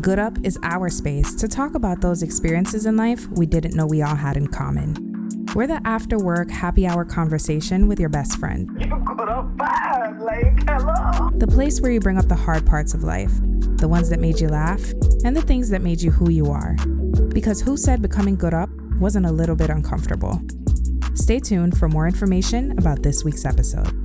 Good Up is our space to talk about those experiences in life we didn't know we all had in common. We're the after work happy hour conversation with your best friend. You good up bad, like, hello. The place where you bring up the hard parts of life, the ones that made you laugh, and the things that made you who you are. Because who said becoming good up wasn't a little bit uncomfortable? Stay tuned for more information about this week's episode.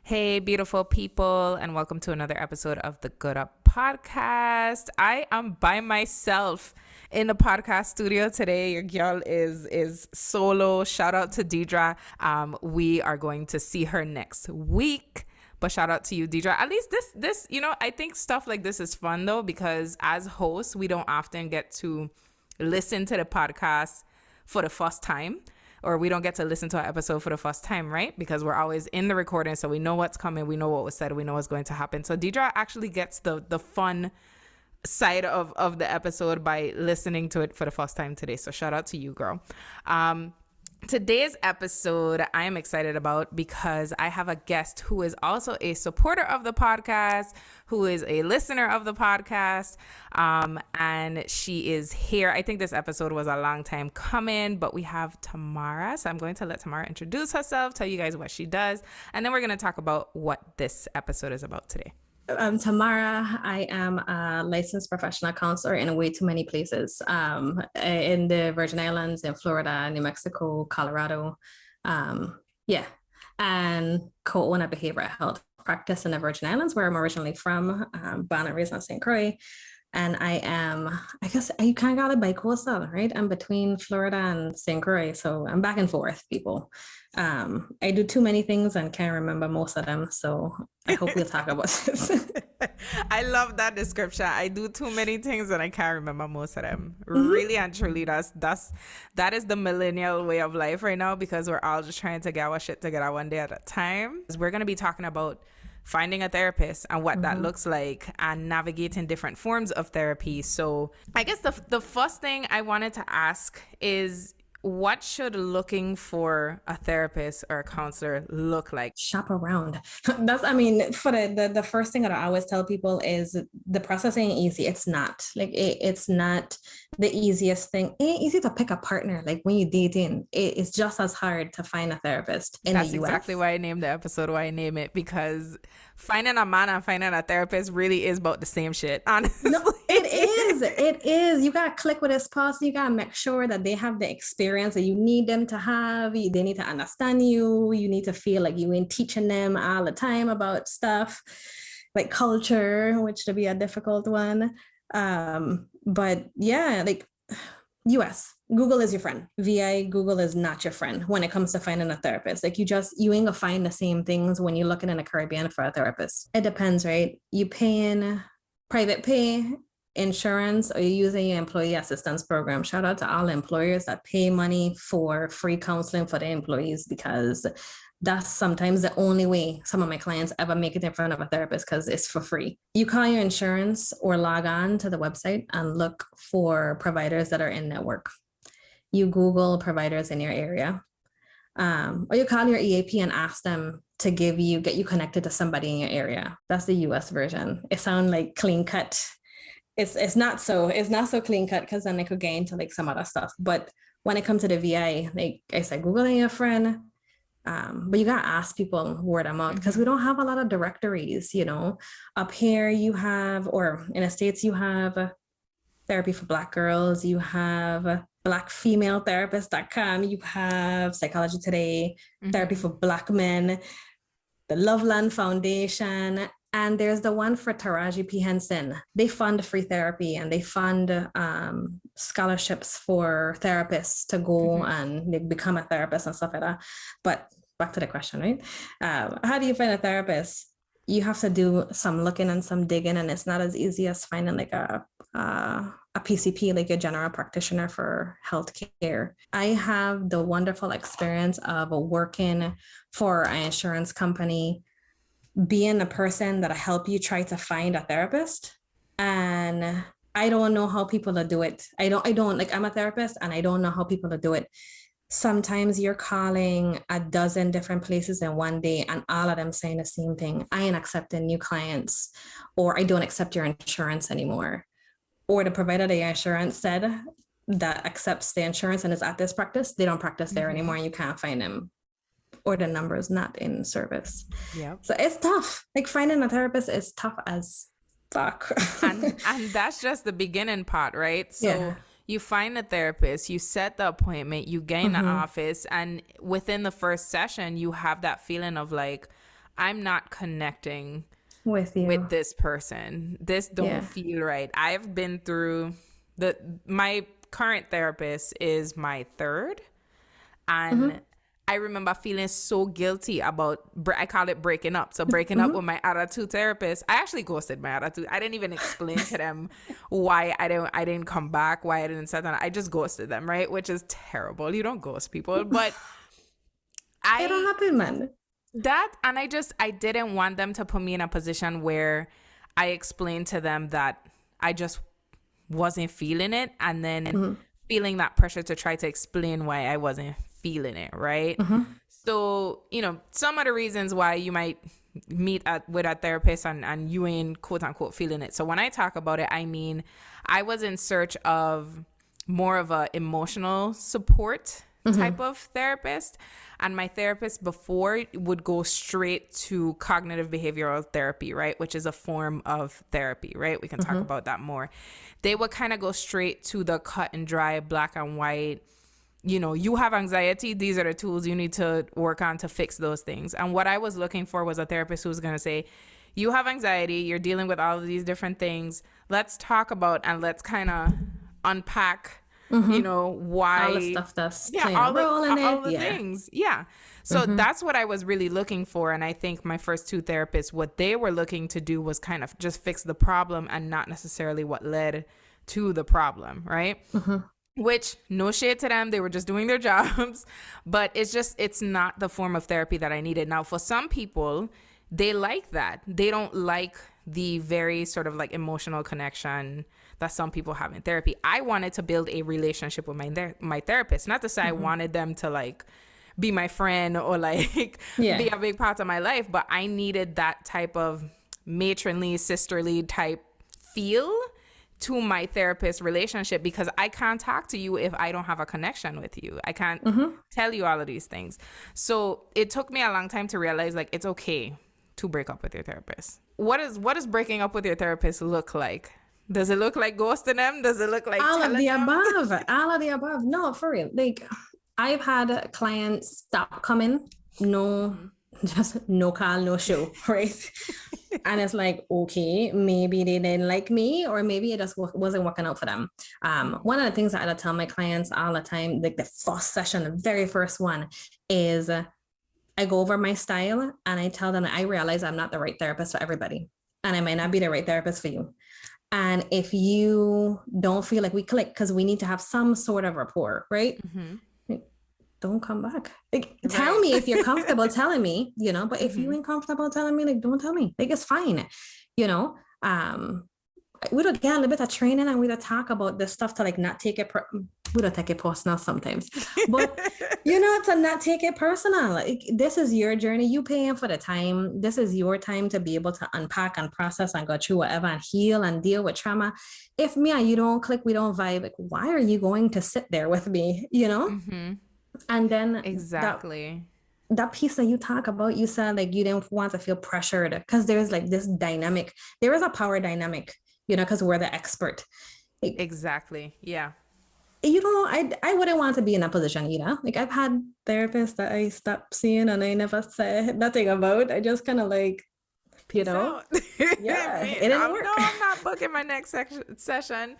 Hey, beautiful people, and welcome to another episode of the Good Up podcast. I am by myself in the podcast studio today. Your girl is solo. Shout out to Deidre. We are going to see her next week. But shout out to you, Deidre. At least this, I think stuff like this is fun though, because as hosts, we don't often get to listen to the podcast for the first time. Or we don't get to listen to our episode for the first time, right? Because we're always in the recording, so we know what's coming, we know what was said, we know what's going to happen. So Deidre actually gets the fun side of the episode by listening to it for the first time today. So shout out to you, girl. Today's episode I am excited about because I have a guest who is also a supporter of the podcast, who is a listener of the podcast, and she is here. I think this episode was a long time coming, but we have Tamara, so I'm going to let Tamara introduce herself, tell you guys what she does, and then we're going to talk about what this episode is about today. I'm Tamara. I am a licensed professional counselor in way too many places, in the Virgin Islands, in Florida, New Mexico, Colorado. And co-own a behavioral health practice in the Virgin Islands, where I'm originally from, born and raised in St. Croix. And I guess you kind of got it bi-coastal, right? I'm between Florida and St. Croix, so I'm back and forth, people. I do too many things and can't remember most of them, so I hope we'll talk about this. I love that description. I do too many things and I can't remember most of them. Mm-hmm. Really and truly, that is the millennial way of life right now, because we're all just trying to get our shit together one day at a time. We're going to be talking about finding a therapist and what that looks like and navigating different forms of therapy. So I guess the first thing I wanted to ask is, what should looking for a therapist or a counselor look like? Shop around. For the first thing that I always tell people is the process ain't easy. It's not like it's not the easiest thing. It ain't easy to pick a partner. Like when you're dating, it's just as hard to find a therapist in the US. That's exactly why I named the episode why I name it, because finding a man and finding a therapist really is about the same shit, honestly. No, it is. You gotta click with this person. You gotta make sure that they have the experience that you need them to have. They need to understand you. You need to feel like you ain't teaching them all the time about stuff like culture, which to be a difficult one. But yeah, like US, Google is your friend. VI, Google is not your friend when it comes to finding a therapist. Like you ain't gonna find the same things when you're looking in the Caribbean for a therapist. It depends, right? You paying private pay, insurance, or you're using your employee assistance program. Shout out to all employers that pay money for free counseling for their employees, because that's sometimes the only way some of my clients ever make it in front of a therapist, because it's for free. You call your insurance or log on to the website and look for providers that are in network. You Google providers in your area, or you call your EAP and ask them to get you connected to somebody in your area. That's the US version. It sounds like clean cut. It's not so clean cut, because then it could get into like some other stuff. But when it comes to the VI, like I said, Googling your friend. But you gotta ask people word of mouth, because we don't have a lot of directories, Up here you have, or in the States, you have therapy for Black girls, you have blackfemaletherapist.com, you have Psychology Today, therapy for Black men, the Loveland Foundation, and there's the one for Taraji P. Henson. They fund free therapy and they fund scholarships for therapists to go and become a therapist and stuff like that. But back to the question, right? How do you find a therapist? You have to do some looking and some digging, and it's not as easy as finding like a PCP, like a general practitioner for healthcare. I have the wonderful experience of working for an insurance company, being the person that help you try to find a therapist. And I don't know how people do it. I don't like, I'm a therapist and I don't know how people do it. Sometimes you're calling a dozen different places in one day and all of them saying the same thing. I ain't accepting new clients, or I don't accept your insurance anymore. Or the provider that your insurance said that accepts the insurance and is at this practice, they don't practice there anymore and you can't find them. Or the number is not in service. Yeah. So it's tough. Like finding a therapist is tough as fuck. and that's just the beginning part, right? So Yeah. you find a therapist, you set the appointment, you get in the office, and within the first session, you have that feeling of like, I'm not connecting With you. with this person. This don't feel right. I've been through my current therapist is my third, and I remember feeling so guilty about, I call it breaking up. So breaking up with my other two therapists. I actually ghosted my other two. I didn't even explain to them why I didn't come back, why I didn't settle. I just ghosted them, right? Which is terrible. You don't ghost people, but It don't happen, man. I didn't want them to put me in a position where I explained to them that I just wasn't feeling it, and then feeling that pressure to try to explain why I wasn't feeling it, right? So, some of the reasons why you might meet with a therapist and you ain't quote unquote feeling it. So when I talk about it, I mean, I was in search of more of a emotional support type of therapist. And my therapist before would go straight to cognitive behavioral therapy, right? Which is a form of therapy, right? We can talk about that more. They would kind of go straight to the cut and dry, black and white. You have anxiety. These are the tools you need to work on to fix those things. And what I was looking for was a therapist who was going to say, you have anxiety. You're dealing with all of these different things. Let's talk about and let's kind of unpack why all the stuff that's playing a role in all it. the things. Yeah. So that's what I was really looking for. And I think my first two therapists, what they were looking to do was kind of just fix the problem and not necessarily what led to the problem. Right. Which, no shade to them, they were just doing their jobs, but it's not the form of therapy that I needed. Now, for some people, they like that. They don't like the very sort of like emotional connection that some people have in therapy. I wanted to build a relationship with my therapist, not to say I wanted them to like be my friend or like be a big part of my life, but I needed that type of matronly, sisterly type feel to my therapist relationship, because I can't talk to you if I don't have a connection with you. I can't tell you all of these things. So it took me a long time to realize like it's okay to break up with your therapist. What does breaking up with your therapist look like? Does it look like ghosting them? Does it look like all of the them? above? All of the above. No, for real. Like I've had clients stop coming. No, just no call, no show, right? And it's like, okay, maybe they didn't like me, or maybe it just wasn't working out for them. One of the things that I tell my clients all the time, like the first session, the very first one, is I go over my style and I tell them that I realize I'm not the right therapist for everybody, and I might not be the right therapist for you. And if you don't feel like we click, because we need to have some sort of rapport, right? Don't come back. Like, tell me if you're comfortable telling me, but if you ain't comfortable telling me, like, don't tell me. Like, it's fine. We don't get a little bit of training and we don't talk about this stuff to like not take it. We don't take it personal sometimes, but to not take it personal. Like, this is your journey. You paying for the time. This is your time to be able to unpack and process and go through whatever and heal and deal with trauma. If me and you don't click, we don't vibe. Like, why are you going to sit there with me? And then exactly that piece that you talk about, you said like you didn't want to feel pressured because there's like this dynamic. There is a power dynamic, because we're the expert. Exactly. Yeah. I wouldn't want to be in that position either. Like I've had therapists that I stopped seeing and I never said nothing about. I just kind of like, yeah, it didn't work. No, I'm not booking my next session.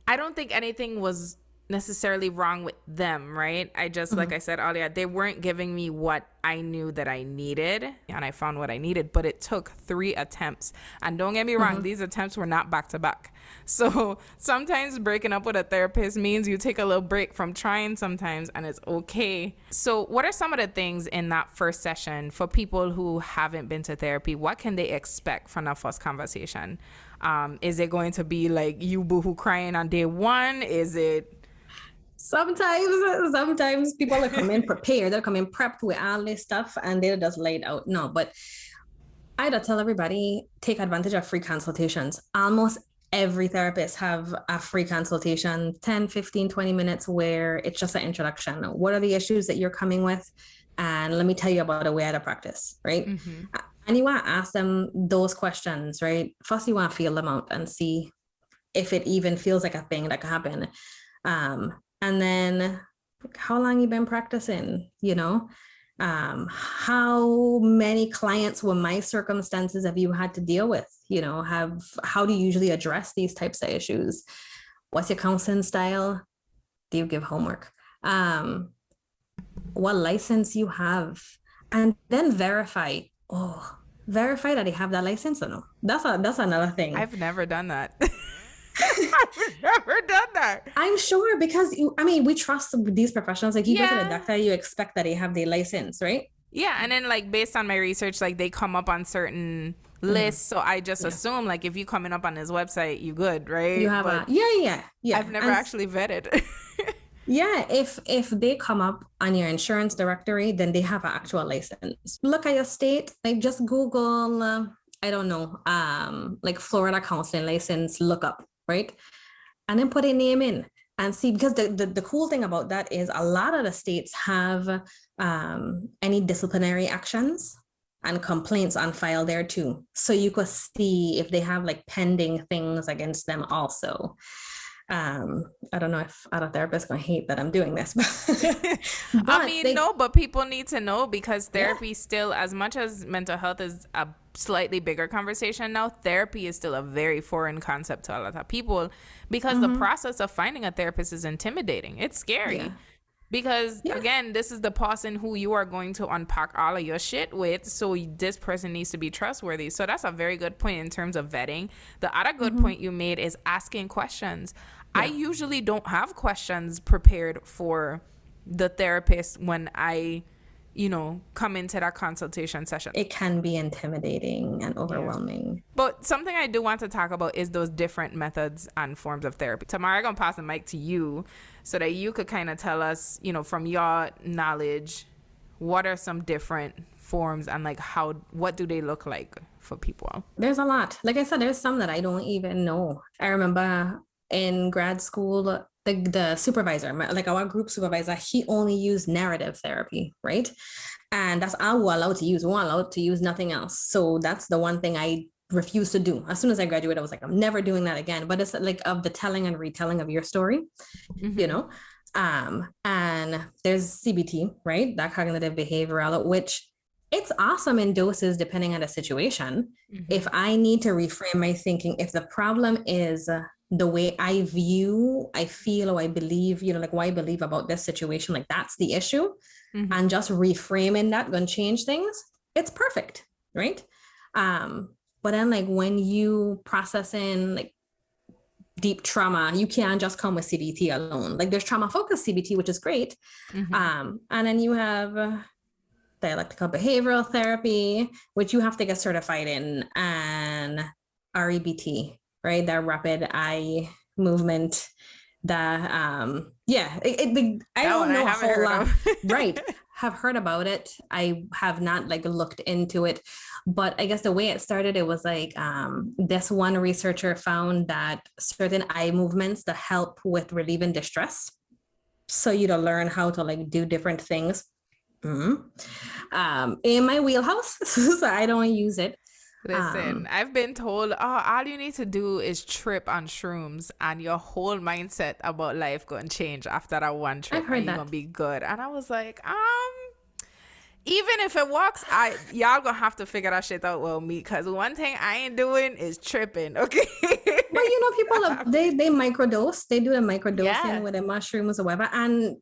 I don't think anything was necessarily wrong with them, right? I just, like I said earlier, they weren't giving me what I knew that I needed, and I found what I needed, but it took 3 attempts. And don't get me wrong, these attempts were not back to back. So sometimes breaking up with a therapist means you take a little break from trying sometimes, and it's okay. So what are some of the things in that first session for people who haven't been to therapy? What can they expect from that first conversation? Is it going to be like you boohoo crying on day one? Is it Sometimes people will come in prepared, they'll come in prepped with all this stuff and they'll just lay it out. No, but I don't tell everybody take advantage of free consultations. Almost every therapist have a free consultation, 10, 15, 20 minutes where it's just an introduction. What are the issues that you're coming with? And let me tell you about a way out of practice, right? Mm-hmm. And you want to ask them those questions, right? First, you want to feel them out and see if it even feels like a thing that can happen. And then how long you been practicing, how many clients with my circumstances have you had to deal with, how do you usually address these types of issues? What's your counseling style? Do you give homework? What license you have? And then verify that they have that license or no. That's another thing. I've never done that. I've never done that. I'm sure because we trust these professionals. Like you go to the doctor, you expect that they have their license, right? Yeah, and then like based on my research, like they come up on certain lists, so I just assume like if you coming up on his website, you good, right? You have yeah. I've never actually vetted. Yeah, if they come up on your insurance directory, then they have an actual license. Look at your state, like just Google, I don't know, like Florida counseling license, look up, right? And then put a name in and see, because the cool thing about that is a lot of the states have any disciplinary actions and complaints on file there too. So you could see if they have like pending things against them also. I don't know if other therapists gonna hate that I'm doing this, but but people need to know because therapy still, as much as mental health is a slightly bigger conversation now, therapy is still a very foreign concept to a lot of people because the process of finding a therapist is intimidating. It's scary. Because again, this is the person who you are going to unpack all of your shit with. So this person needs to be trustworthy. So that's a very good point in terms of vetting. The other good point you made is asking questions. I usually don't have questions prepared for the therapist when I, come into that consultation session. It can be intimidating and overwhelming. Yeah. But something I do want to talk about is those different methods and forms of therapy. Tamara, I'm going to pass the mic to you so that you could kind of tell us, from your knowledge, what are some different forms and like what do they look like for people? There's a lot. Like I said, there's some that I don't even know. I remember in grad school, the supervisor, like our group supervisor, he only used narrative therapy, right? And that's all we're allowed to use. We weren't allowed to use nothing else. So that's the one thing I refused to do. As soon as I graduated, I was like, I'm never doing that again. But it's like of the telling and retelling of your story, and there's CBT, right? That cognitive behavioral, which it's awesome in doses depending on the situation. If I need to reframe my thinking, if the problem is the way I view, I feel, or I believe, like what I believe about this situation, like that's the issue, and just reframing that going to change things, it's perfect, right? But then like when you process in like deep trauma, you can't just come with CBT alone. Like there's trauma-focused CBT, which is great. And then you have dialectical behavioral therapy, which you have to get certified in, and REBT, right? That rapid eye movement. That I don't know a whole lot. Right. Have heard about it. I have not like looked into it, but I guess the way it started, it was like this one researcher found that certain eye movements that help with relieving distress. So you to learn how to like do different things. In my wheelhouse, so I don't use it. Listen, I've been told, all you need to do is trip on shrooms and your whole mindset about life going to change after that one trip and you're going to be good. And I was like, even if it works, y'all going to have to figure that shit out with me, because one thing I ain't doing is tripping, okay? But people, they microdose. They do the microdosing with the mushrooms or whatever. And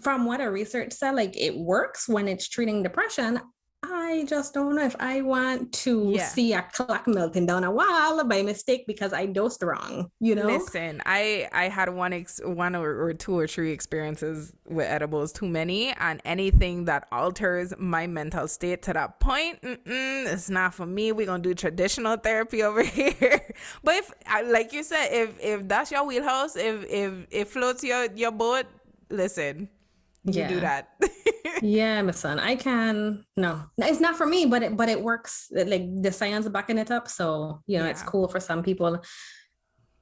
from what a research said, like it works when it's treating depression. I just don't know if I want to see a clock melting down a wall by mistake because I dosed wrong, Listen, I had one or two or three experiences with edibles too many, and anything that alters my mental state to that point, it's not for me. We're going to do traditional therapy over here. But if, like you said, if that's your wheelhouse, if it floats your boat, listen, you do Yeah. that. Yeah, my son. I can no. It's not for me, but it works. Like the science backing it up. So, it's Yeah. cool for some people.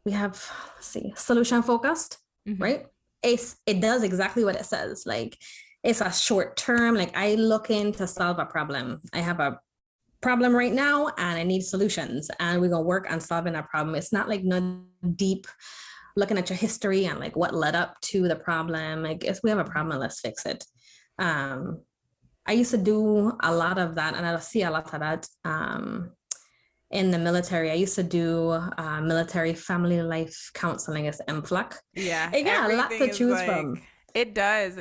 We have, let's see, solution focused, Mm-hmm. right? It does exactly what it says. Like it's a short term, like I looking to solve a problem. I have a problem right now and I need solutions. And we're gonna work on solving that problem. It's not like no deep looking at your history and like what led up to the problem. Like if we have a problem, let's fix it. Um, I used to do a lot of that, and I see a lot of that in the military. I used to do military family life counseling as MFLAC. Yeah, It got a lot everything to is choose like from. it does,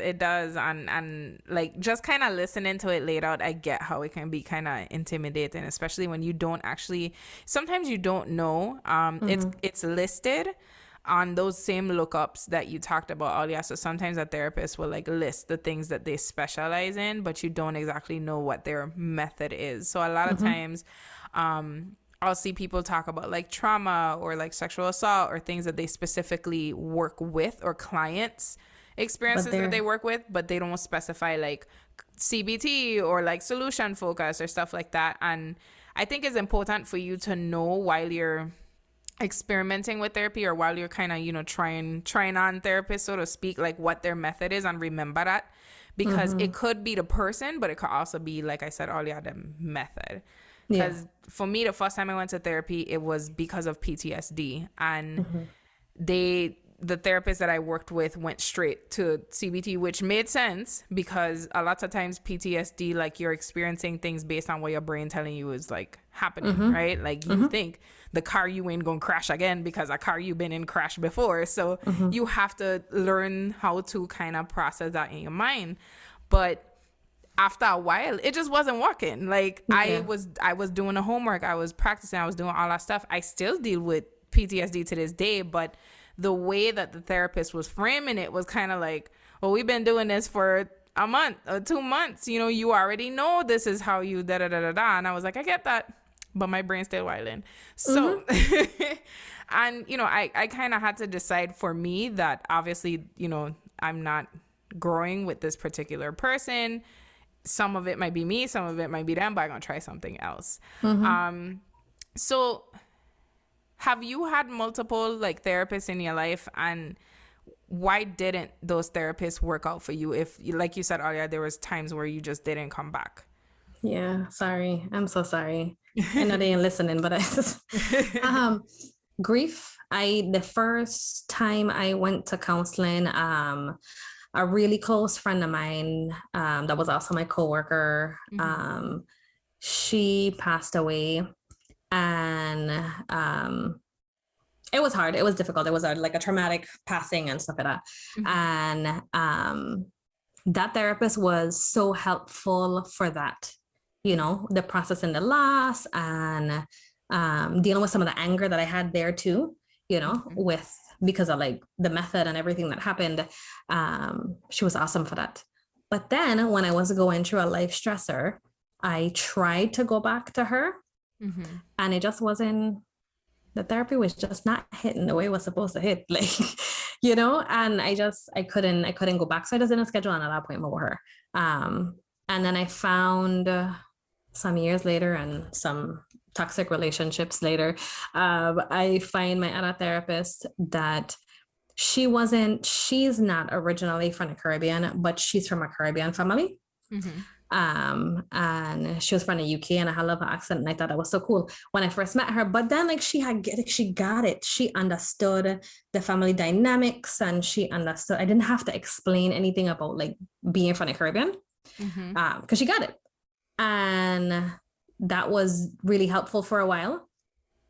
and like just kind of listening to it laid out, I get how it can be kind of intimidating, especially when you don't actually. Sometimes you don't know. It's listed on those same lookups that you talked about earlier. So sometimes a therapist will like list the things that they specialize in, but you don't exactly know what their method is. So a lot of times, I'll see people talk about like trauma or like sexual assault or things that they specifically work with, or clients But experiences that they they're work with, but they don't specify like CBT or like solution focus or stuff like that. And I think it's important for you to know while you're experimenting with therapy, or while you're kind of trying on therapists, so to speak, like what their method is, and remember that, because it could be the person, but it could also be, like I said earlier, the method. yeah. Because for me, the first time I went to therapy, it was because of PTSD, and Mm-hmm. the therapist that I worked with went straight to CBT, which made sense because a lot of times PTSD, like you're experiencing things based on what your brain telling you is like happening, right? Like you think the car you ain't gonna crash again because a car you've been in crashed before. So you have to learn how to kind of process that in your mind. But after a while, it just wasn't working. Like Yeah. I was doing the homework, I was practicing, I was doing all that stuff. I still deal with PTSD to this day, but the way that the therapist was framing it was kind of like, well, we've been doing this for a month or 2 months. You already know this is how you da da da da da. And I was like, I get that, but my brain's still wilding. So, and I kind of had to decide for me that obviously, I'm not growing with this particular person. Some of it might be me, some of it might be them, but I'm gonna try something else. So have you had multiple like therapists in your life, and why didn't those therapists work out for you? If, like you said earlier, there was times where you just didn't come back. Yeah. Sorry. I'm so sorry. I know they ain't listening, but I just grief. The first time I went to counseling, a really close friend of mine, that was also my coworker, she passed away, and it was hard. It was difficult. It was like a traumatic passing and stuff like that. And that therapist was so helpful for that, the processing the loss, and dealing with some of the anger that I had there too, with because of like the method and everything that happened. She was awesome for that. But then when I was going through a life stressor, I tried to go back to her, and it just wasn't. The therapy was just not hitting the way it was supposed to hit, like, and I couldn't go back. So I just didn't schedule another appointment with her. And then I found some years later and some toxic relationships later, I find my other therapist that she's not originally from the Caribbean, but she's from a Caribbean family. And she was from the UK, and I had a little accent, and I thought that was so cool when I first met her. But then like she got it. She understood the family dynamics, and she understood. I didn't have to explain anything about like being from the Caribbean, because she got it. And that was really helpful for a while.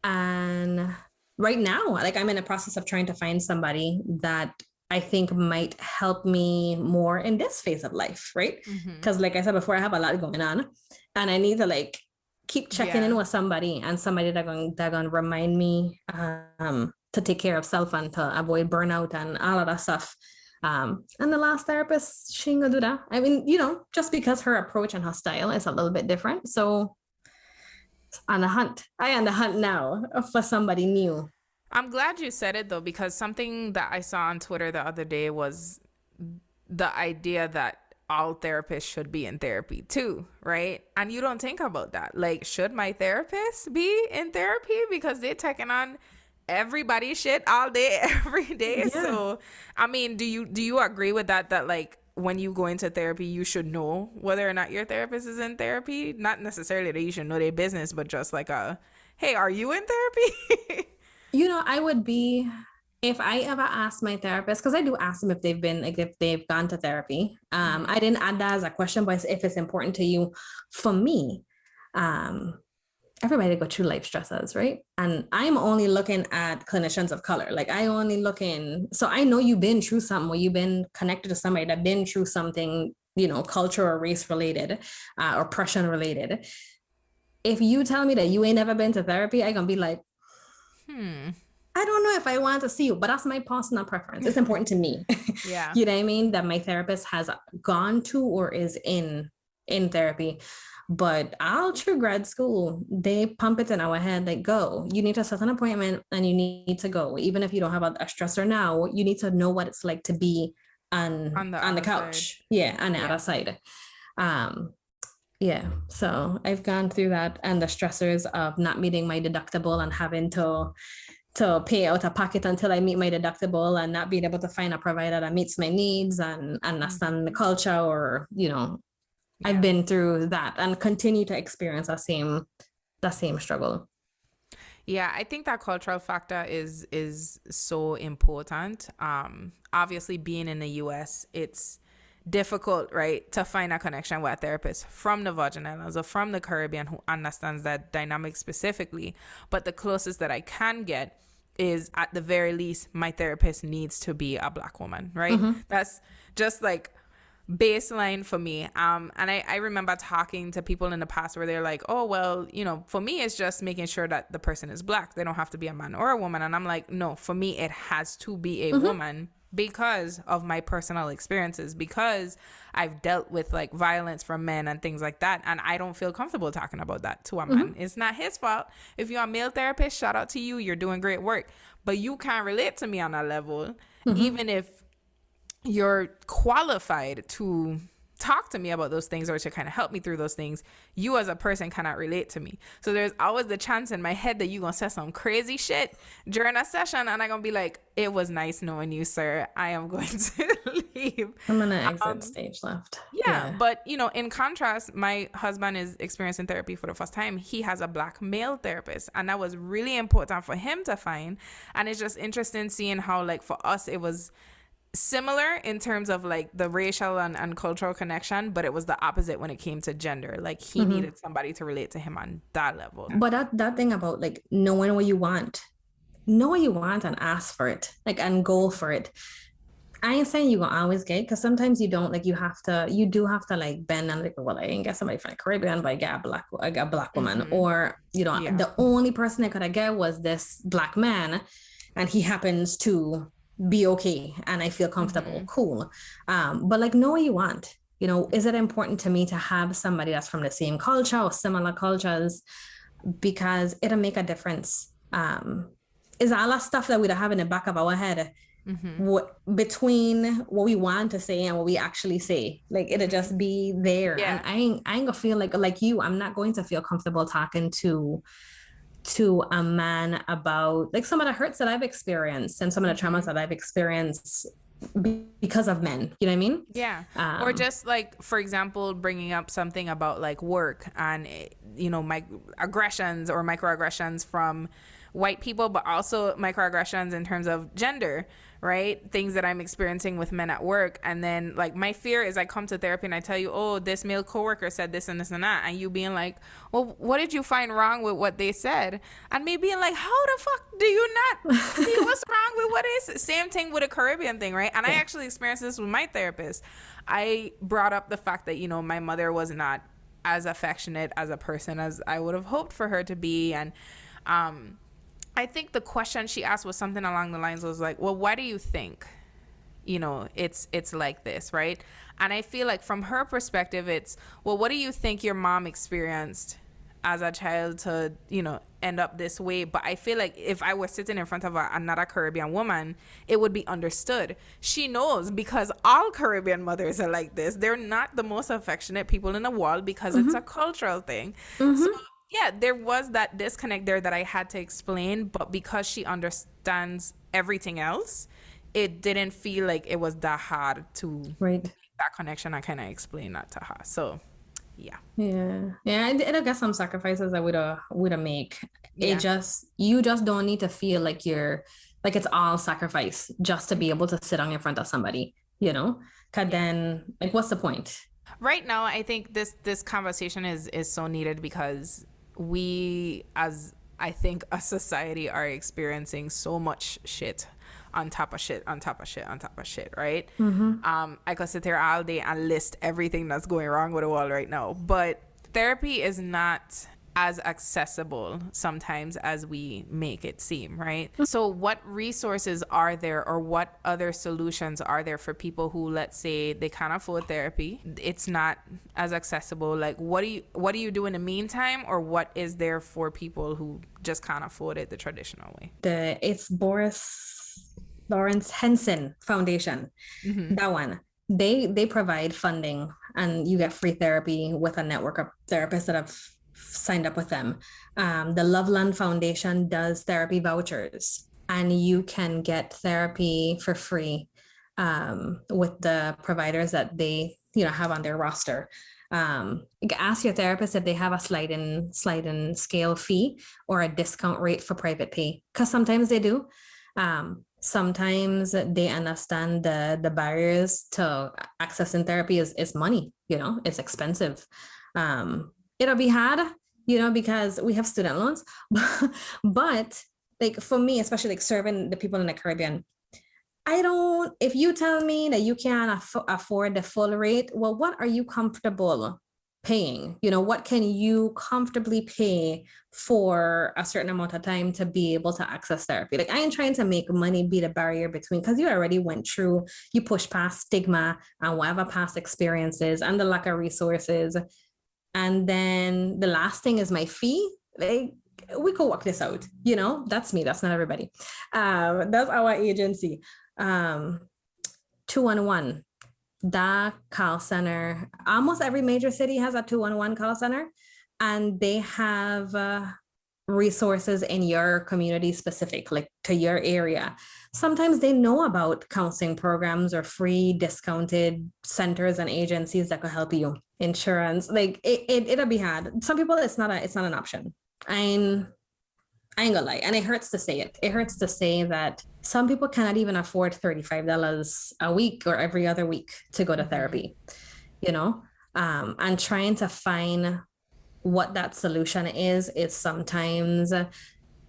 And right now, like I'm in the process of trying to find somebody that I think might help me more in this phase of life, right? Because like I said before, I have a lot going on, and I need to like keep checking in with somebody, and somebody that gonna remind me to take care of self and to avoid burnout and all of that stuff. And the last therapist, she ain't gonna do that. I mean, just because her approach and her style is a little bit different. So I on the hunt now for somebody new. I'm glad you said it though, because something that I saw on Twitter the other day was the idea that all therapists should be in therapy too, right? And you don't think about that. Like, should my therapist be in therapy? Because they're taking on everybody's shit all day, every day. Yeah. So, I mean, do you agree with that? That like when you go into therapy, you should know whether or not your therapist is in therapy. Not necessarily that you should know their business, but just like hey, are you in therapy? I would be, if I ever ask my therapist, because I do ask them if they've gone to therapy. I didn't add that as a question, but if it's important to you. For me, everybody go through life stresses, right? And I'm only looking at clinicians of color. Like so I know you've been through something, or you've been connected to somebody that been through something, culture or race related, or oppression related. If you tell me that you ain't never been to therapy, I gonna be like, I don't know if I want to see you, but that's my personal preference. It's important to me. Yeah. You know what I mean? That my therapist has gone to or is in therapy. But all through grad school, they pump it in our head like, go. You need to set an appointment and you need to go. Even if you don't have a stressor now, you need to know what it's like to be on the couch. Side. Yeah, on the other side. Yeah, so I've gone through that, and the stressors of not meeting my deductible and having to pay out of pocket until I meet my deductible, and not being able to find a provider that meets my needs and understand the culture, or I've been through that and continue to experience the same struggle. Yeah, I think that cultural factor is so important. Obviously, being in the US, it's difficult, right, to find a connection with a therapist from the Virgin Islands or from the Caribbean who understands that dynamic specifically. But the closest that I can get is, at the very least, my therapist needs to be a Black woman, right? That's just like baseline for me. And I remember talking to people in the past where they're like, oh, well, for me, it's just making sure that the person is Black. They don't have to be a man or a woman. And I'm like, no, for me, it has to be a woman, because of my personal experiences, because I've dealt with like violence from men and things like that. And I don't feel comfortable talking about that to a man. It's not his fault. If you're a male therapist, shout out to you. You're doing great work. But you can't relate to me on that level, even if you're qualified to talk to me about those things or to kind of help me through those things. You as a person cannot relate to me. So there's always the chance in my head that you're going to say some crazy shit during a session, and I'm going to be like, it was nice knowing you, sir. I am going to leave. I'm going to exit stage left. Yeah. But, in contrast, my husband is experiencing therapy for the first time. He has a Black male therapist, and that was really important for him to find. And it's just interesting seeing how, like, for us, it was similar in terms of like the racial and cultural connection, but it was the opposite when it came to gender. Like, he needed somebody to relate to him on that level. But that thing about like knowing what you want and ask for it, like, and go for it. I ain't saying you're gonna always get, because sometimes you don't, like, you do have to like bend and like, well, I ain't get somebody from the Caribbean, but I got a Black woman, or the only person I could have get was this Black man, and he happens to be okay and I feel comfortable. Cool. But like, know what you want. Is it important to me to have somebody that's from the same culture or similar cultures? Because it'll make a difference. Is all that stuff that we have in the back of our head, between what we want to say and what we actually say, like, it'll just be there. And I ain't gonna feel like you, I'm not going to feel comfortable talking to a man about like some of the hurts that I've experienced and some of the traumas that I've experienced because of men. You know what I mean? Yeah. Or just like, for example, bringing up something about like work and, my aggressions or microaggressions from white people, but also microaggressions in terms of gender, right? Things that I'm experiencing with men at work. And then like my fear is I come to therapy and I tell you, oh, this male coworker said this and this and that. And you being like, well, what did you find wrong with what they said? And me being like, how the fuck do you not see what's wrong with what is? Same thing with a Caribbean thing, right? And I actually experienced this with my therapist. I brought up the fact that, my mother was not as affectionate as a person as I would have hoped for her to be. And, I think the question she asked was something along the lines was like, well, why do you think, it's like this, right? And I feel like from her perspective, it's, well, what do you think your mom experienced as a child to, end up this way. But I feel like if I was sitting in front of another Caribbean woman, it would be understood. She knows, because all Caribbean mothers are like this. They're not the most affectionate people in the world because it's a cultural thing. So yeah, there was that disconnect there that I had to explain, but because she understands everything else, it didn't feel like it was that hard to Right. make that connection. I kind of explained that to her. So yeah. Yeah. I guess some sacrifices I would have make. Yeah. You just don't need to feel like you're like it's all sacrifice just to be able to sit on in front of somebody, you know? Cause then like what's the point? Right now, I think this conversation is so needed because we, as I think a society, are experiencing so much shit on top of shit on top of shit on top of shit, right? I could sit here all day and list everything that's going wrong with the world right now, but therapy is not as accessible sometimes as we make it seem, right? So what resources are there, or what other solutions are there for people who, let's say, they can't afford therapy, it's not as accessible? Like what do you do in the meantime, or what is there for people who just can't afford it the traditional way? It's Lawrence Henson Foundation. That one. They provide funding and you get free therapy with a network of therapists that have signed up with them. The Loveland Foundation does therapy vouchers, and you can get therapy for free with the providers that they have on their roster. Ask your therapist if they have a sliding scale fee or a discount rate for private pay, because sometimes they do. Sometimes they understand the barriers to accessing therapy is money, it's expensive. It'll be hard, because we have student loans, but like for me, especially like serving the people in the Caribbean, if you tell me that you can't afford the full rate, well, what are you comfortable paying? What can you comfortably pay for a certain amount of time to be able to access therapy? Like I ain't trying to make money be the barrier between, because you already went through, you push past stigma and whatever past experiences and the lack of resources. And then the last thing is my fee. Like we could work this out, that's me, that's not everybody. That's our agency. 211, the call center, almost every major city has a 211 call center, and they have resources in your community specific, like to your area. Sometimes they know about counseling programs or free discounted centers and agencies that could help you. Insurance, like it'll be hard. Some people, it's not an option. I ain't gonna lie, and it hurts to say it. It hurts to say that some people cannot even afford $35 a week or every other week to go to therapy, and trying to find what that solution is sometimes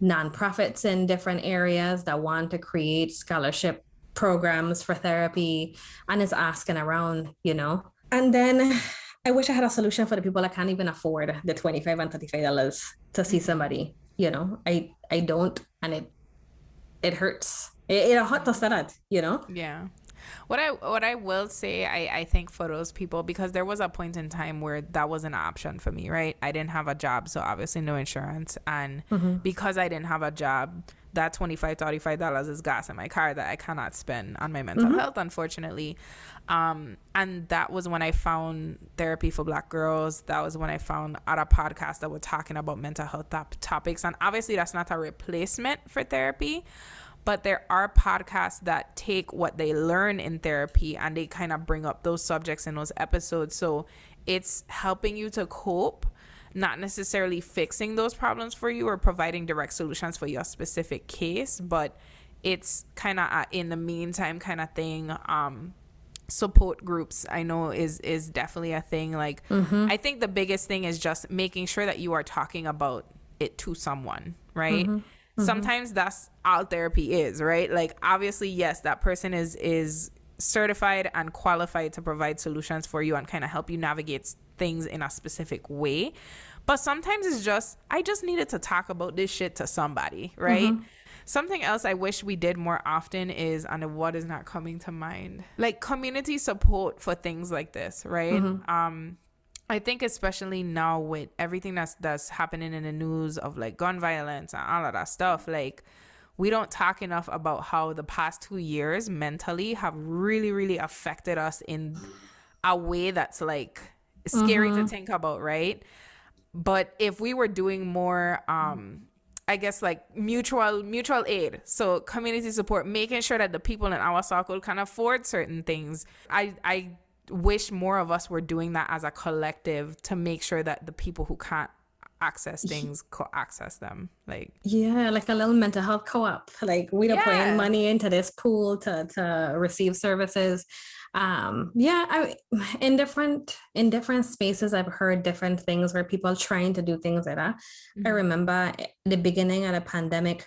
nonprofits in different areas that want to create scholarship programs for therapy, and is asking around, and then I wish I had a solution for the people that can't even afford the $25 and $35 to see somebody. I don't, and it hurts. It hurt to say that, Yeah. What I will say, I think for those people, because there was a point in time where that was an option for me, right? I didn't have a job, so obviously no insurance. And because I didn't have a job, that $25, $35 is gas in my car that I cannot spend on my mental health, unfortunately. And that was when I found Therapy for Black Girls. That was when I found other podcasts that were talking about mental health topics. And obviously that's not a replacement for therapy, but there are podcasts that take what they learn in therapy and they kind of bring up those subjects in those episodes. So it's helping you to cope, not necessarily fixing those problems for you or providing direct solutions for your specific case, but it's kind of in the meantime kind of thing. Support groups, I know, is definitely a thing. Like I think the biggest thing is just making sure that you are talking about it to someone, right? Sometimes that's all therapy is, right? Like obviously, yes, that person is certified and qualified to provide solutions for you and kind of help you navigate things in a specific way. But sometimes it's just, I just needed to talk about this shit to somebody, right? Something else I wish we did more often is, and what is not coming to mind, like community support for things like this, right? I think especially now with everything that's happening in the news of like gun violence and all of that stuff, like we don't talk enough about how the past 2 years mentally have really, really affected us in a way that's like scary to think about, right? But if we were doing more I guess like mutual aid, so community support, making sure that the people in our circle can afford certain things, I wish more of us were doing that as a collective to make sure that the people who can't access things could access them. Like, Yeah, like a little mental health co-op. Like we don't put in yeah. money into this pool to receive services. Yeah, in different spaces, I've heard different things where people are trying to do things like that. I remember the beginning of the pandemic,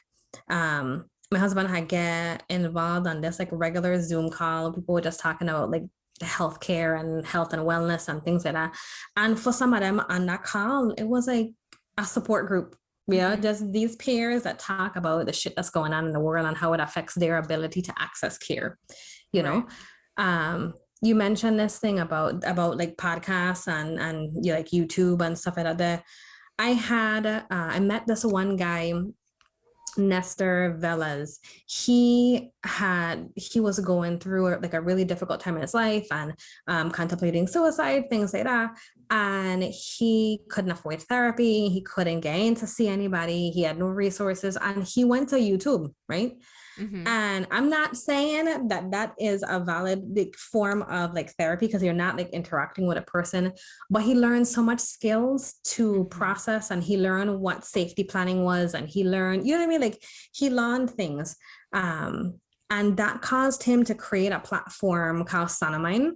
my husband had get involved on this like regular Zoom call. People were just talking about like the healthcare and health and wellness and things like that. And for some of them on that call, it was like a support group. Yeah, just these peers that talk about the shit that's going on in the world and how it affects their ability to access care, you know. You mentioned this thing about like podcasts and you like YouTube and stuff like that. I met this one guy, Nestor Velas. He was going through like a really difficult time in his life and contemplating suicide, things like that. And he couldn't afford therapy. He couldn't get in to see anybody. He had no resources, and he went to YouTube, right? And I'm not saying that that is a valid like, form of like therapy, because you're not like interacting with a person, but he learned so much skills to process, and he learned what safety planning was, and he learned, you know what I mean? Like he learned things. And that caused him to create a platform called Sonamine,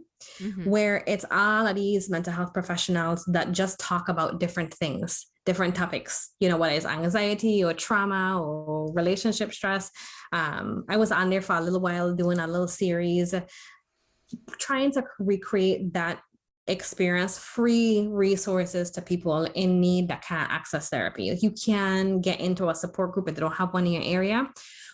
where it's all of these mental health professionals that just talk about different things, different topics, you know, whether it's anxiety or trauma or relationship stress. I was on there for a little while doing a little series, trying to recreate that experience, free resources to people in need that can't access therapy. You can get into a support group if they don't have one in your area.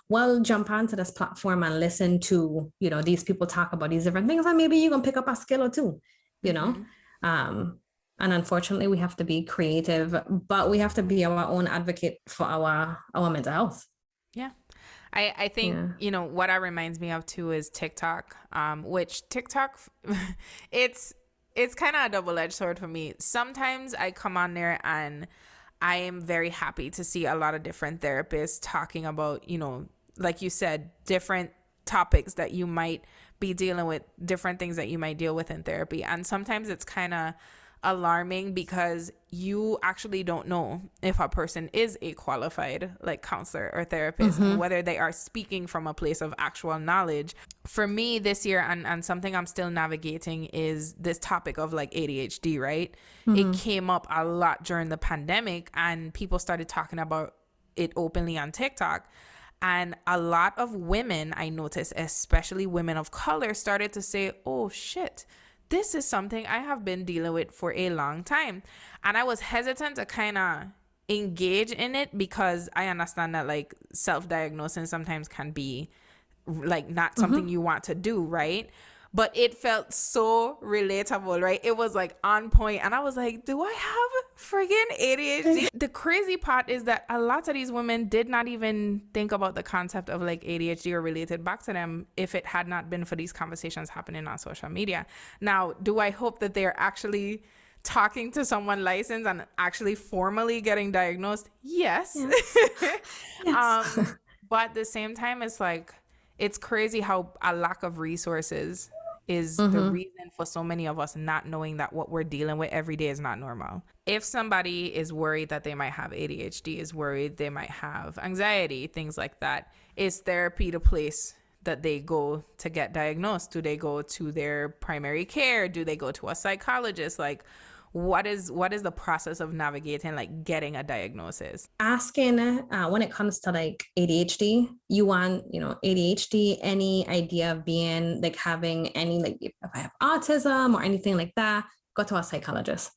Well, jump onto this platform and listen to, you know, these people talk about these different things, and maybe you can pick up a skill or two, you know. And unfortunately, we have to be creative, but we have to be our own advocate for our mental health. Yeah. I think, you know, what that reminds me of too is TikTok, which TikTok, it's kind of a double-edged sword for me. Sometimes I come on there and I am very happy to see a lot of different therapists talking about, you know, like you said, different topics that you might be dealing with, different things that you might deal with in therapy. And sometimes it's kind of alarming because you actually don't know if a person is a qualified like counselor or therapist, and whether they are speaking from a place of actual knowledge. For me this year, and something I'm still navigating, is this topic of like ADHD, right? It came up a lot during the pandemic, and people started talking about it openly on TikTok. And a lot of women, I noticed, especially women of color, started to say, oh shit, this is something I have been dealing with for a long time. And I was hesitant to kind of engage in it, because I understand that like self-diagnosing sometimes can be like not something you want to do, right? But it felt so relatable, right? It was like on point. And I was like, do I have friggin' ADHD? The crazy part is that a lot of these women did not even think about the concept of like ADHD or related back to them if it had not been for these conversations happening on social media. Now, do I hope that they're actually talking to someone licensed and actually formally getting diagnosed? Yes. Yes. But at the same time, it's like, it's crazy how a lack of resources is the reason for so many of us not knowing that what we're dealing with every day is not normal. If somebody is worried that they might have ADHD, is worried they might have anxiety, things like that, is therapy the place that they go to get diagnosed? Do they go to their primary care? Do they go to a psychologist? Like, what is the process of navigating like getting a diagnosis? Asking when it comes to like ADHD, you want, you know, ADHD, any idea of being like having any, like if I have autism or anything like that, go to a psychologist.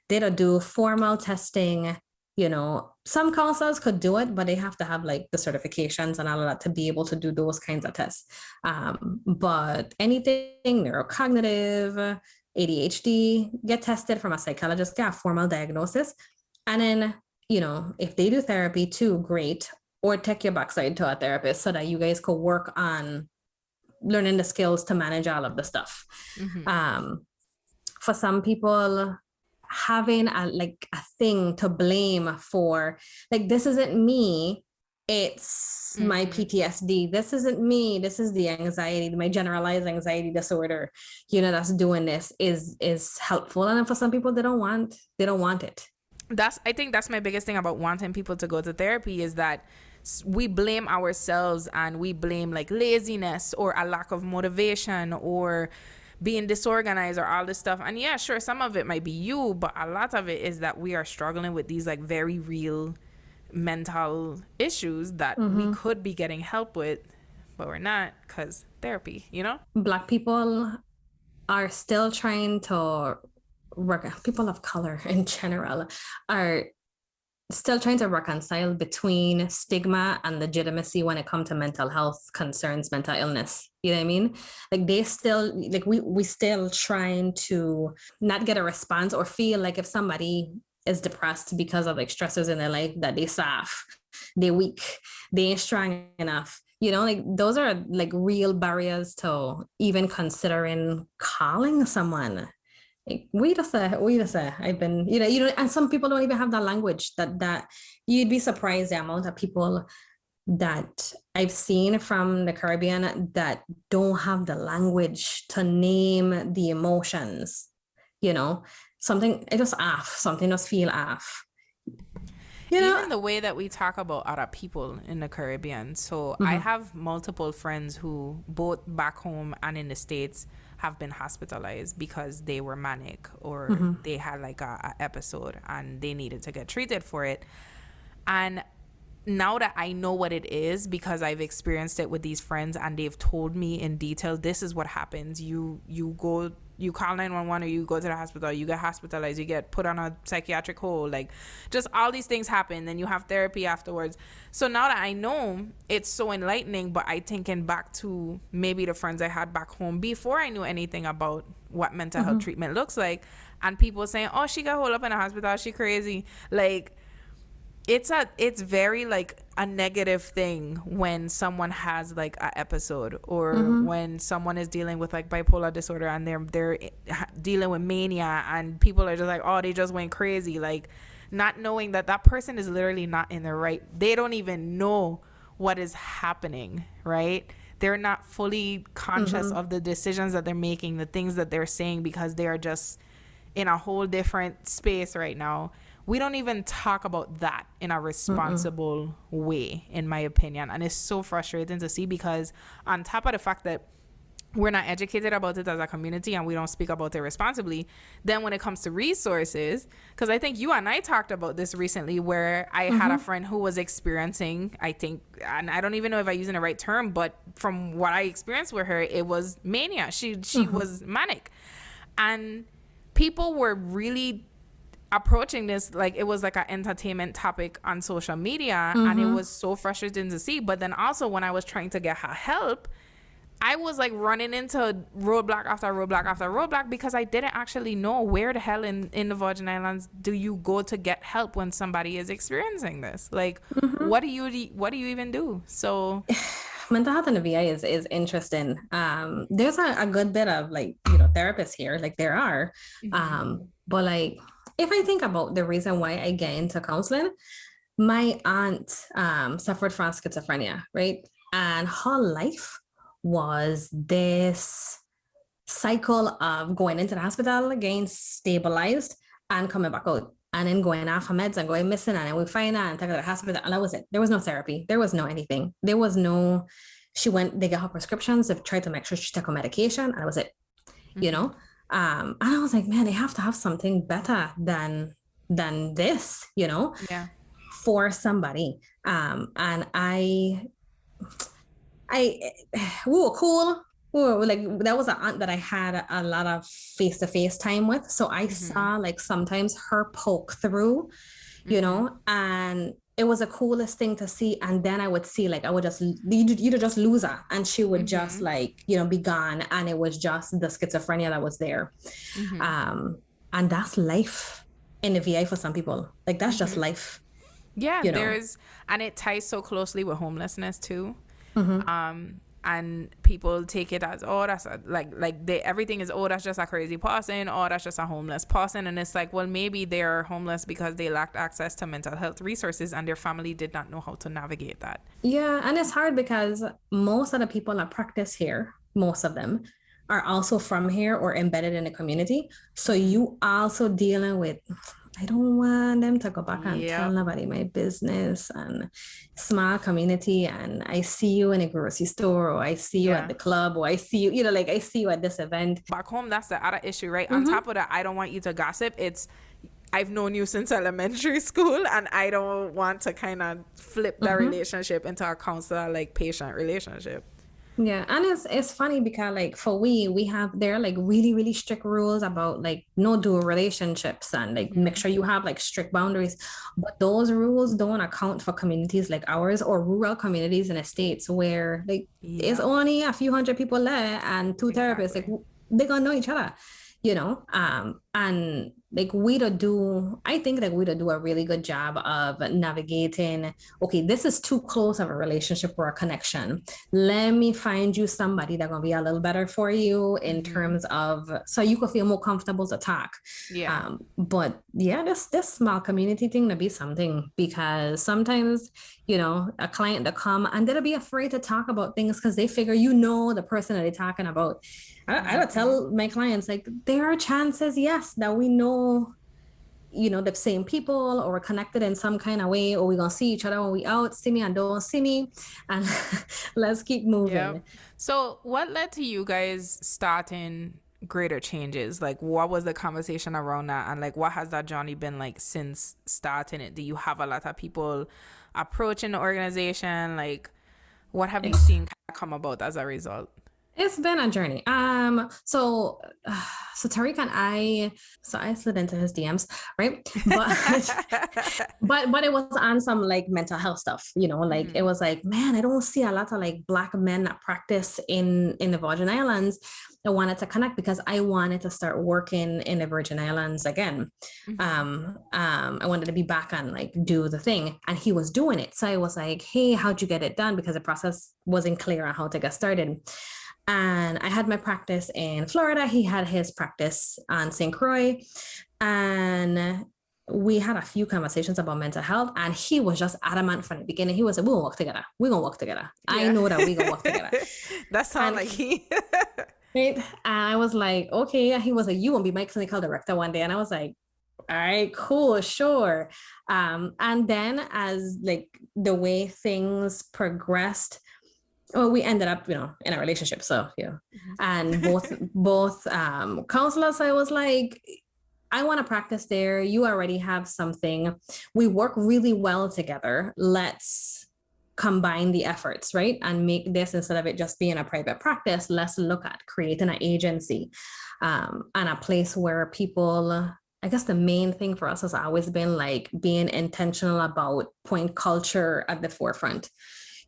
They don't do formal testing. You know, some counselors could do it, but they have to have like the certifications and all of that to be able to do those kinds of tests. But anything neurocognitive, ADHD, get tested from a psychologist, get a formal diagnosis. And then, if they do therapy too, great. Or take your backside to a therapist so that you guys could work on learning the skills to manage all of the stuff. For some people, having a thing to blame for, like, this isn't me, it's my PTSD. This isn't me. This is the anxiety, my generalized anxiety disorder, that's doing this is helpful. And for some people, they don't want it. I think that's my biggest thing about wanting people to go to therapy, is that we blame ourselves and we blame like laziness or a lack of motivation or being disorganized or all this stuff. And yeah, sure, some of it might be you, but a lot of it is that we are struggling with these like very real mental issues that we could be getting help with, but we're not, because therapy, Black people are still trying to people of color in general are still trying to reconcile between stigma and legitimacy when it comes to mental health concerns, mental illness. You know what I mean? Like they still, like we still trying to not get a response or feel like if somebody is depressed because of like stressors in their life, that they soft, they weak, they ain't strong enough. Like those are like real barriers to even considering calling someone. Like, wait a sec. I've been, and some people don't even have that language that you'd be surprised the amount of people that I've seen from the Caribbean that don't have the language to name the emotions, something, it just off, something just feel off. Even the way that we talk about other people in the Caribbean. So I have multiple friends who both back home and in the States have been hospitalized because they were manic or they had like a episode and they needed to get treated for it. And now that I know what it is, because I've experienced it with these friends and they've told me in detail, this is what happens. You call 911 or you go to the hospital, you get hospitalized, you get put on a psychiatric hold, like just all these things happen. Then you have therapy afterwards. So now that I know, it's so enlightening. But I thinking back to maybe the friends I had back home before I knew anything about what mental health treatment looks like, and people saying, oh, she got holed up in a hospital, she crazy. Like it's very like a negative thing when someone has like an episode or when someone is dealing with like bipolar disorder and they're dealing with mania and people are just like, oh, they just went crazy, like not knowing that person is literally not in the right, they don't even know what is happening, right? They're not fully conscious of the decisions that they're making, the things that they're saying, because they are just in a whole different space right now. We don't even talk about that in a responsible way, in my opinion. And it's so frustrating to see, because on top of the fact that we're not educated about it as a community and we don't speak about it responsibly, then when it comes to resources, because I think you and I talked about this recently, where I had a friend who was experiencing, I think, and I don't even know if I'm using the right term, but from what I experienced with her, it was mania. She was manic. And people were really approaching this like it was like an entertainment topic on social media, and it was so frustrating to see. But then also when I was trying to get her help, I was like running into roadblock after roadblock after roadblock, because I didn't actually know where the hell in the Virgin Islands do you go to get help when somebody is experiencing this. Like what do you even do? So mental health in the VA is interesting. There's a good bit of like therapists here, like there are, but like if I think about the reason why I get into counseling, my aunt suffered from schizophrenia, right? And her life was this cycle of going into the hospital, getting stabilized, and coming back out, and then going off her meds and going missing, and then we find out and take her to the hospital, and that was it. There was no therapy. There was no anything. There was no. They got her prescriptions. They tried to make sure she took her medication, and that was it. And I was like, man, they have to have something better than this, for somebody. And cool. Ooh, like that was an aunt that I had a lot of face-to-face time with. So I saw like sometimes her poke through, and it was the coolest thing to see. And then I would see like I would just you'd just lose her, and she would just like be gone, and it was just the schizophrenia that was there. Um, and that's life in the VA for some people. Like that's just life, Yeah, you know. there's, and it ties so closely with homelessness too. Mm-hmm. And people take it as, oh, that's everything is, oh, that's just a crazy person, oh, that's just a homeless person. And it's like, well, maybe they're homeless because they lacked access to mental health resources and their family did not know how to navigate that. Yeah, and it's hard because most of the people that practice here, most of them, are also from here or embedded in the community. So you also dealing with, I don't want them to go back and tell Yep. nobody my business, and small community, and I see you in a grocery store, or I see you at Yeah. the club, or I see you, like I see you at this event. Back home, that's the other issue, right? On Mm-hmm. top of that, I don't want you to gossip. It's, I've known you since elementary school and I don't want to kind of flip that Mm-hmm. relationship into a counselor like patient relationship. Yeah, and it's funny because like for we have there are like really really strict rules about like no dual relationships, and like make sure you have like strict boundaries, but those rules don't account for communities like ours or rural communities in the states where like it's Yeah, only a few hundred people there and two therapists, like exactly. they gonna know each other, and like we to do I think like we to do a really good job of navigating, okay, this is too close of a relationship or a connection, let me find you somebody that's gonna be a little better for you in terms of so you can feel more comfortable to talk. Yeah. But yeah, this small community thing to be something, because sometimes a client to come and they'll be afraid to talk about things because they figure the person that they're talking about. I would tell my clients like there are chances, yes, that we know the same people or we're connected in some kind of way, or we're gonna see each other when we out, see me and don't see me, and let's keep Yep. moving. So, what led to you guys starting Greater Changes? Like, what was the conversation around that? And, like, what has that journey been like since starting it? Do you have a lot of people approaching the organization? Like, what have you seen kind of come about as a result? It's been a journey. So Tariq and I slid into his DMs, right? But but it was on some like mental health stuff, like it was like, man, I don't see a lot of like Black men that practice in the Virgin Islands. I wanted to connect because I wanted to start working in the Virgin Islands again. I wanted to be back and like do the thing, and he was doing it. So I was like, hey, how'd you get it done? Because the process wasn't clear on how to get started. And I had my practice in Florida. He had his practice on St. Croix. And we had a few conversations about mental health. And he was just adamant from the beginning. He was like, we're going to work together. We're going to work together. I Yeah. know that we're going to work together. That sounds And like he. right? And I was like, okay. And he was like, you won't be my clinical director one day. And I was like, all right, cool, sure. And then as like the way things progressed, well, we ended up, in a relationship. So, and both counselors, I was like, I want to practice there. You already have something. We work really well together. Let's combine the efforts, right? And make this, instead of it just being a private practice, let's look at creating an agency, and a place where people, I guess the main thing for us has always been like being intentional about putting culture at the forefront.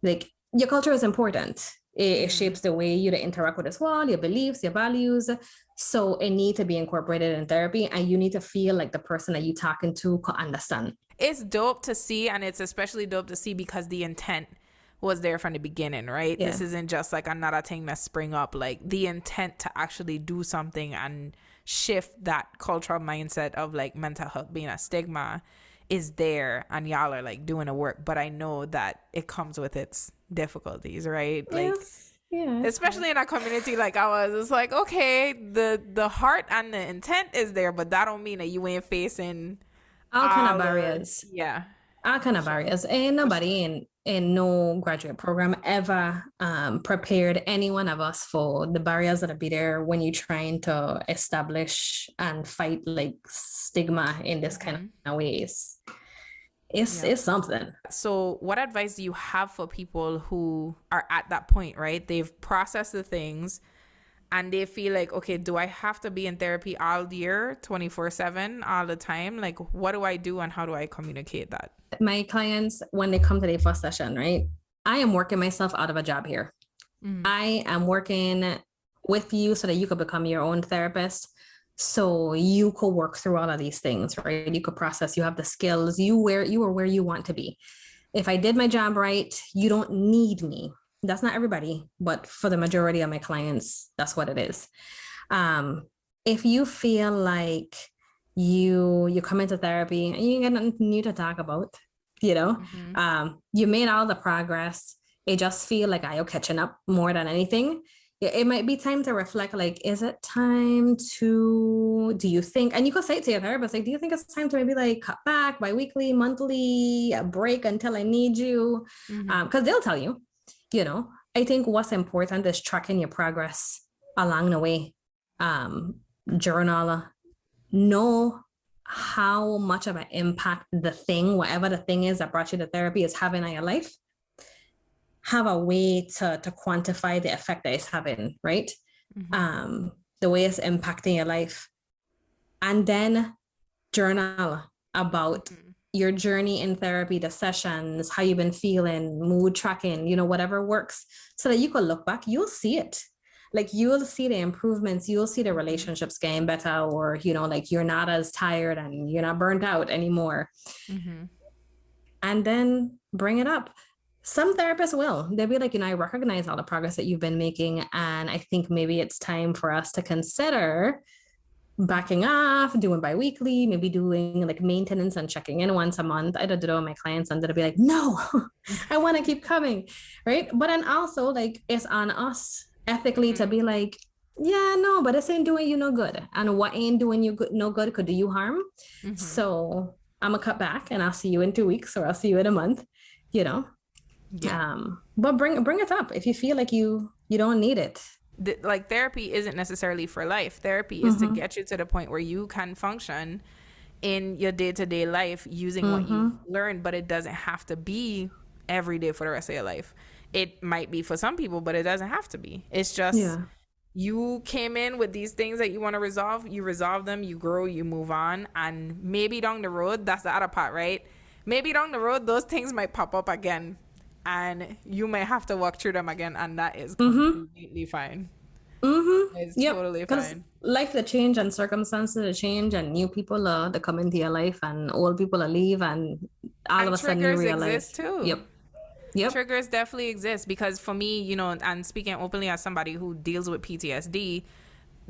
Like your culture is important. It shapes the way you interact with this world, your beliefs, your values. So it needs to be incorporated in therapy, and you need to feel like the person that you're talking to can understand. It's dope to see, and it's especially dope to see because the intent was there from the beginning, right? Yeah. This isn't just like another thing that spring up. Like the intent to actually do something and shift that cultural mindset of like mental health being a stigma is there, and y'all are like doing the work. But I know that it comes with its difficulties, right? Like Yes. Yeah. especially in a community like ours, it's like, okay, the heart and the intent is there, but that don't mean that you ain't facing All kind of all the barriers. yeah. All kind of barriers. Ain't nobody in no graduate program ever prepared any one of us for the barriers that'll be there when you're trying to establish and fight like stigma in this kind of ways. It's something. So what advice do you have for people who are at that point, right? They've processed the things and they feel like, okay, do I have to be in therapy all year, 24/7, all the time? Like, what do I do and how do I communicate that? My clients, when they come to their first session, right? I am working myself out of a job here. I am working with you so that you could become your own therapist. So you could work through all of these things, right? You could process, you have the skills, you are where you want to be. If I did my job right, you don't need me. That's not everybody, but for the majority of my clients, that's what it is. If you feel like you come into therapy and you get nothing new to talk about, you know, you made all the progress. It just feel like you're catching up more than anything. It might be time to reflect, like, is it time to, do you think, and you could say it to your therapist, like, do you think it's time to maybe like cut back bi-weekly, monthly, a break until I need you? Because they'll tell you, you know. I think what's important is tracking your progress along the way. Journal, know how much of an impact the thing, whatever the thing is that brought you to therapy, is having on your life. Have a way to quantify the effect that it's having, right? The way it's impacting your life. And then journal about your journey in therapy, the sessions, how you've been feeling, mood tracking, you know, whatever works, so that you can look back, you'll see it. Like, you'll see the improvements, you'll see the relationships getting better, or, you know, like, you're not as tired and you're not burnt out anymore. And then bring it up. Some therapists will. They'll be like, you know, I recognize all the progress that you've been making, and I think maybe it's time for us to consider backing off, doing bi-weekly, maybe doing like maintenance and checking in once a month. I don't know my clients, and they'll be like, no, I want to keep coming, right? But then also, like, it's on us ethically to be like, yeah, no, but this ain't doing you no good, and what ain't doing you good, no good, could do you harm. So I'm gonna cut back, and I'll see you in 2 weeks, or I'll see you in a month, you know. But bring it up if you feel like you don't need it. Like, therapy isn't necessarily for life. Therapy is to get you to the point where you can function in your day-to-day life using what you've learned, but it doesn't have to be every day for the rest of your life. It might be for some people, but it doesn't have to be. It's just you came in with these things that you want to resolve, you resolve them, you grow, you move on, and maybe down the road, that's the other part, right? Maybe down the road, those things might pop up again, and you may have to walk through them again, and that is completely fine. It's totally fine. Life to change, and circumstances to change, and new people that come into your life, and old people leave, and all of a sudden you realize exist too. Triggers definitely exist, because for me, you know, and speaking openly as somebody who deals with PTSD,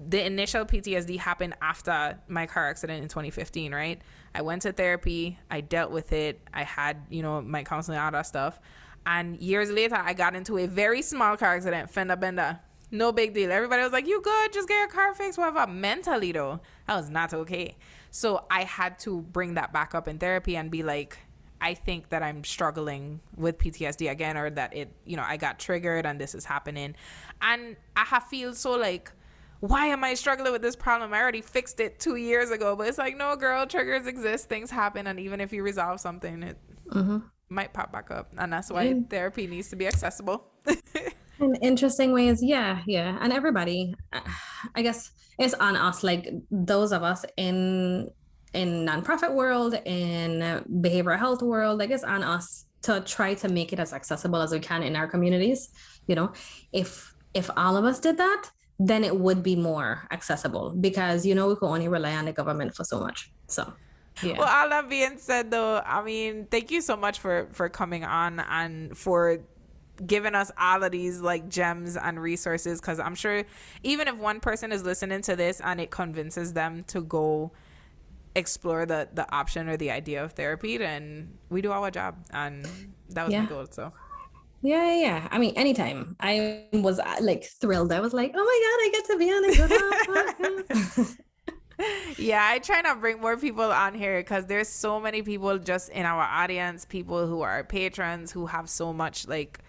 the initial PTSD happened after my car accident in 2015, right? I went to therapy, I dealt with it, I had, you know, my counseling, all that stuff. And years later, I got into a very small car accident, fender bender. No big deal. Everybody was like, you good, just get your car fixed, whatever. Mentally, though, that was not okay. So I had to bring that back up in therapy and be like, I think that I'm struggling with PTSD again, or that it, you know, I got triggered and this is happening. And I feel so like, why am I struggling with this problem? I already fixed it 2 years ago. But it's like, no, girl, triggers exist, things happen. And even if you resolve something, it might pop back up. And that's why therapy needs to be accessible. In interesting ways, yeah. And everybody, I guess it's on us, like those of us in nonprofit world, in behavioral health world, like it's on us to try to make it as accessible as we can in our communities. You know, if all of us did that, then it would be more accessible, because, you know, we can only rely on the government for so much. So yeah. Well, all that being said, though, I mean, thank you so much for coming on and for giving us all of these like gems and resources, because I'm sure even if one person is listening to this and it convinces them to go explore the option or the idea of therapy, then we do our job, and that was my goal. So yeah, I mean, anytime. I was like thrilled. I was like, oh my god, I get to be on a good podcast. Yeah, I try to bring more people on here, because there's so many people just in our audience, people who are patrons who have so much like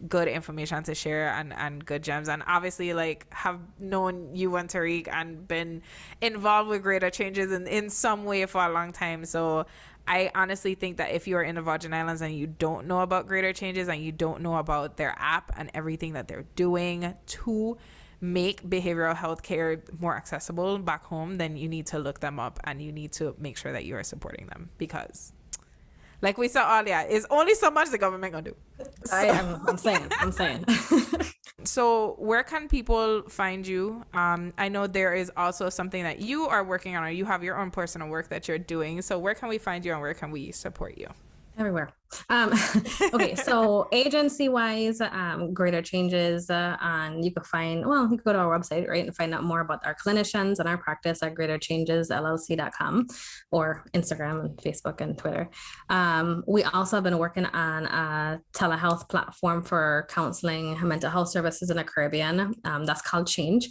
good information to share and good gems, and obviously like have known you and Tariq and been involved with Greater Changes in some way for a long time. So I honestly think that if you are in the Virgin Islands and you don't know about Greater Changes and you don't know about their app and everything that they're doing to make behavioral health care more accessible back home, then you need to look them up and you need to make sure that you are supporting them, because like we saw earlier, it's only so much the government gonna do. I'm saying. So where can people find you? I know there is also something that you are working on, or you have your own personal work that you're doing. So where can we find you and where can we support you? Everywhere. Okay, so agency wise, Greater Changes, and you can you can go to our website, right, and find out more about our clinicians and our practice at greaterchangesllc.com, or Instagram and Facebook and Twitter. We also have been working on a telehealth platform for counseling mental health services in the Caribbean. That's called Change.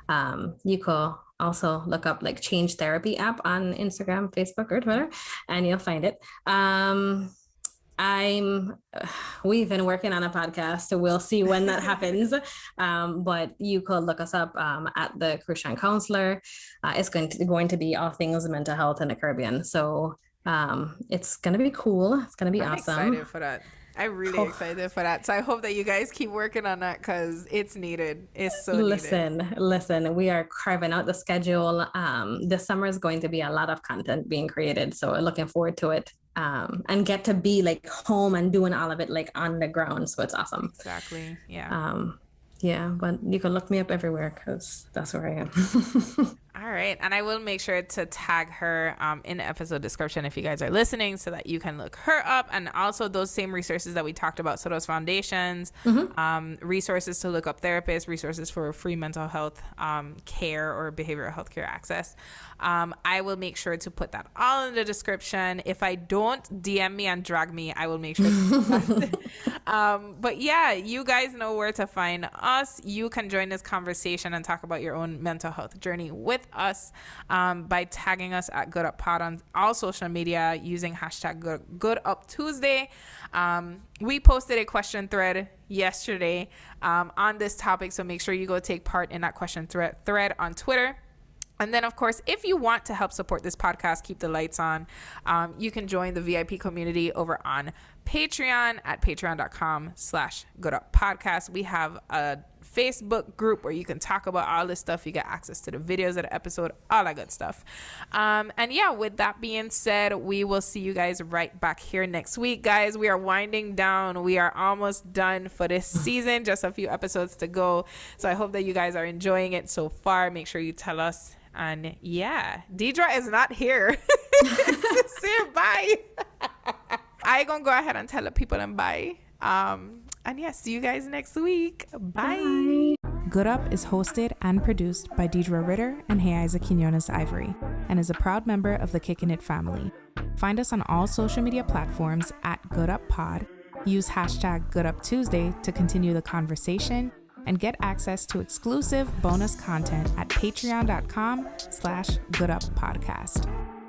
You could also look up like Change Therapy app on Instagram, Facebook, or Twitter, and you'll find it. We've been working on a podcast, so we'll see when that happens. But you could look us up at the Christian Counselor. It's going to be all things mental health in the Caribbean. So it's going to be cool. It's going to be awesome. I'm excited for that. I'm really excited for that. So I hope that you guys keep working on that, because it's needed. It's so needed. Listen, we are carving out the schedule. This summer is going to be a lot of content being created. So looking forward to it. And get to be like home and doing all of it like on the ground. So it's awesome. Exactly. Yeah. Yeah, but you can look me up everywhere, because that's where I am. All right. And I will make sure to tag her in the episode description if you guys are listening, so that you can look her up, and also those same resources that we talked about. So those foundations, resources to look up therapists, resources for free mental health care or behavioral health care access. I will make sure to put that all in the description. If I don't, DM me and drag me, I will make sure to but yeah, you guys know where to find us. You can join this conversation and talk about your own mental health journey with us by tagging us at Good Up Pod on all social media using hashtag Good Up Tuesday. We posted a question thread yesterday on this topic, so make sure you go take part in that question thread on Twitter. And then, of course, if you want to help support this podcast, keep the lights on, you can join the VIP community over on Patreon at patreon.com/gooduppodcast. We have a Facebook group where you can talk about all this stuff. You get access to the videos of the episode, all that good stuff. And yeah, with that being said, we will see you guys right back here next week. Guys, we are winding down. We are almost done for this season. Just a few episodes to go. So I hope that you guys are enjoying it so far. Make sure you tell us. And yeah, Deidre is not here. Say bye. I gonna go ahead and tell the people and bye. And yeah, see you guys next week. Bye. Good Up is hosted and produced by Deidre Ritter and Heiza Quinones Ivory, and is a proud member of the Kickin' It family. Find us on all social media platforms at Good Up Pod. Use hashtag Good Up Tuesday to continue the conversation, and get access to exclusive bonus content at patreon.com/gooduppodcast.